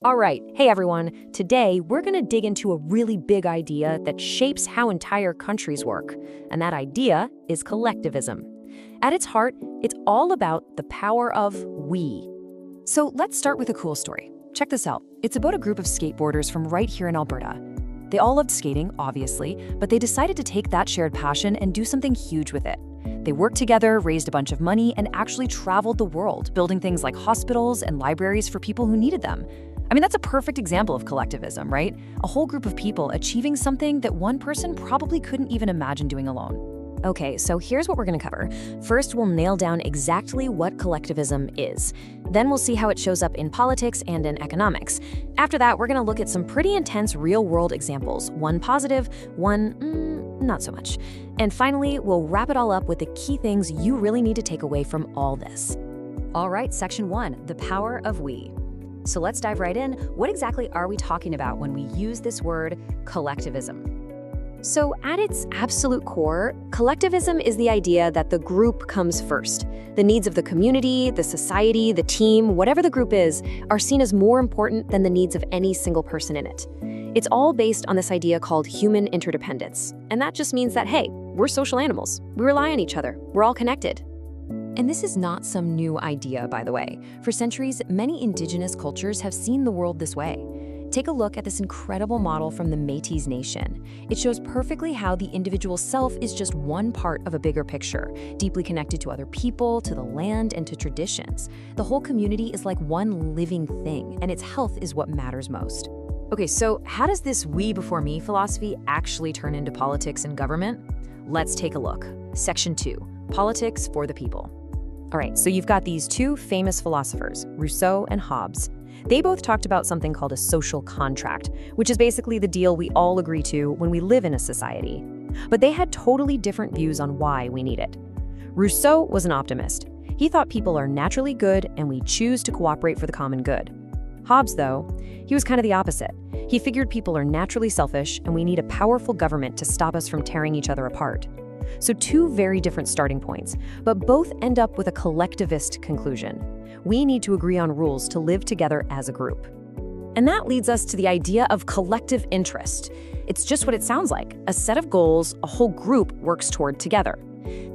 All right, hey everyone. Today, we're going to dig into a really big idea that shapes how entire countries work. And that idea is collectivism. At its heart, it's all about the power of we. So let's start with a cool story. Check this out. It's about a group of skateboarders from right here in Alberta. They all loved skating, obviously, but they decided to take that shared passion and do something huge with it. They worked together, raised a bunch of money, and actually traveled the world, building things like hospitals and libraries for people who needed them. I mean, that's a perfect example of collectivism, right? A whole group of people achieving something that one person probably couldn't even imagine doing alone. Okay, so here's what we're going to cover. First, we'll nail down exactly what collectivism is. Then we'll see how it shows up in politics and in economics. After that, we're going to look at some pretty intense real-world examples, one positive, one not so much. And finally, we'll wrap it all up with the key things you really need to take away from all this. All right, section 1, the power of we. So let's dive right in. What exactly are we talking about when we use this word collectivism? So at its absolute core, collectivism is the idea that the group comes first. The needs of the community, the society, the team, whatever the group is, are seen as more important than the needs of any single person in it. It's all based on this idea called human interdependence. And that just means that, hey, we're social animals. We rely on each other. We're all connected. And this is not some new idea, by the way. For centuries, many indigenous cultures have seen the world this way. Take a look at this incredible model from the Métis Nation. It shows perfectly how the individual self is just one part of a bigger picture, deeply connected to other people, to the land, and to traditions. The whole community is like one living thing, and its health is what matters most. Okay, so how does this we before me philosophy actually turn into politics and government? Let's take a look. Section 2, politics for the people. All right, so you've got these two famous philosophers, Rousseau and Hobbes. They both talked about something called a social contract, which is basically the deal we all agree to when we live in a society. But they had totally different views on why we need it. Rousseau was an optimist. He thought people are naturally good and we choose to cooperate for the common good. Hobbes, though, he was kind of the opposite. He figured people are naturally selfish and we need a powerful government to stop us from tearing each other apart. So two very different starting points, but both end up with a collectivist conclusion. We need to agree on rules to live together as a group. And that leads us to the idea of collective interest. It's just what it sounds like, a set of goals a whole group works toward together.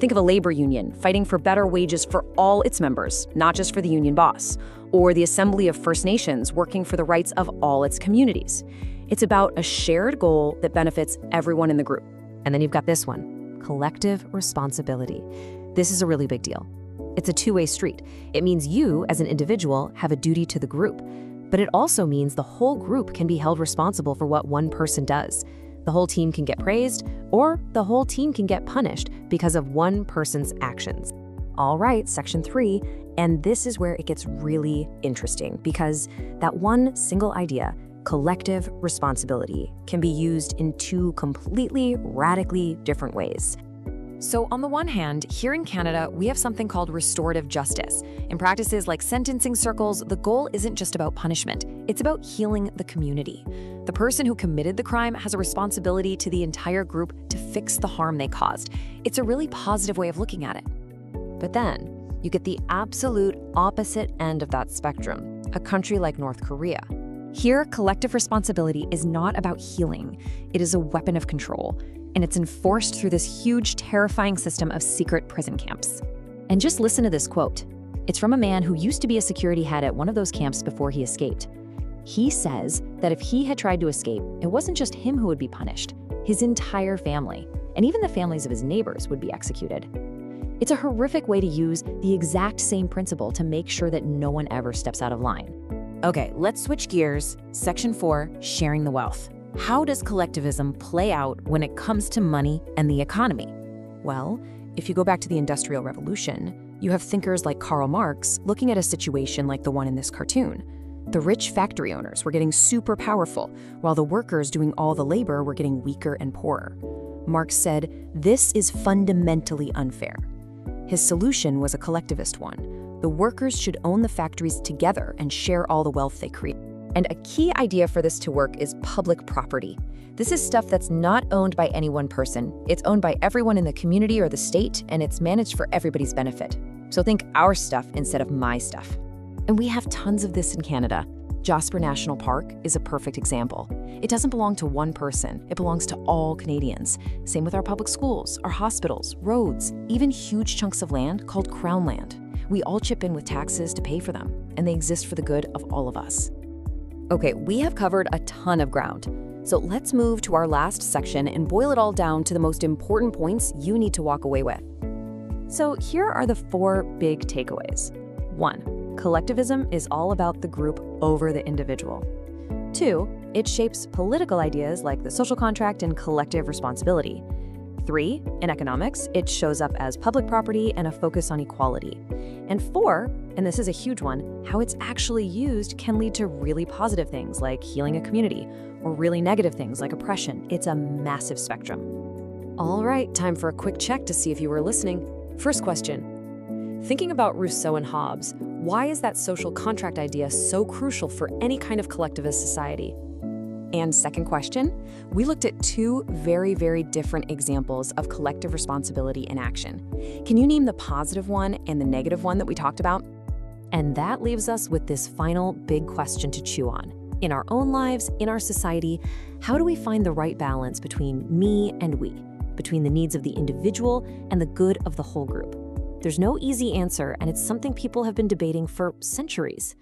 Think of a labor union fighting for better wages for all its members, not just for the union boss, or the Assembly of First Nations working for the rights of all its communities. It's about a shared goal that benefits everyone in the group. And then you've got this one. Collective responsibility. This is a really big deal. It's a two-way street. It means you, as an individual, have a duty to the group. But it also means the whole group can be held responsible for what one person does. The whole team can get praised, or the whole team can get punished because of one person's actions. All right, section 3, and this is where it gets really interesting, because that one single idea, collective responsibility, can be used in two completely, radically different ways. So on the one hand, here in Canada, we have something called restorative justice. In practices like sentencing circles, the goal isn't just about punishment, it's about healing the community. The person who committed the crime has a responsibility to the entire group to fix the harm they caused. It's a really positive way of looking at it. But then, you get the absolute opposite end of that spectrum, a country like North Korea. Here, collective responsibility is not about healing. It is a weapon of control, and it's enforced through this huge, terrifying system of secret prison camps. And just listen to this quote. It's from a man who used to be a security head at one of those camps before he escaped. He says that if he had tried to escape, it wasn't just him who would be punished. His entire family, and even the families of his neighbors, would be executed. It's a horrific way to use the exact same principle to make sure that no one ever steps out of line. Okay, let's switch gears. Section 4, sharing the wealth. How does collectivism play out when it comes to money and the economy? Well, if you go back to the Industrial Revolution, you have thinkers like Karl Marx looking at a situation like the one in this cartoon. The rich factory owners were getting super powerful, while the workers doing all the labor were getting weaker and poorer. Marx said, "This is fundamentally unfair." His solution was a collectivist one. The workers should own the factories together and share all the wealth they create. And a key idea for this to work is public property. This is stuff that's not owned by any one person. It's owned by everyone in the community or the state, and it's managed for everybody's benefit. So think our stuff instead of my stuff. And we have tons of this in Canada. Jasper National Park is a perfect example. It doesn't belong to one person, it belongs to all Canadians. Same with our public schools, our hospitals, roads, even huge chunks of land called Crown land. We all chip in with taxes to pay for them, and they exist for the good of all of us. Okay, we have covered a ton of ground. So let's move to our last section and boil it all down to the most important points you need to walk away with. So here are the 4 big takeaways. 1. Collectivism is all about the group over the individual. 2. It shapes political ideas like the social contract and collective responsibility. 3. In economics, it shows up as public property and a focus on equality. And 4, and this is a huge one, how it's actually used can lead to really positive things like healing a community, or really negative things like oppression. It's a massive spectrum. All right, time for a quick check to see if you were listening. First question. Thinking about Rousseau and Hobbes, why is that social contract idea so crucial for any kind of collectivist society? And second question, we looked at 2 very, very different examples of collective responsibility in action. Can you name the positive one and the negative one that we talked about? And that leaves us with this final big question to chew on. In our own lives, in our society, how do we find the right balance between me and we, between the needs of the individual and the good of the whole group? There's no easy answer, and it's something people have been debating for centuries.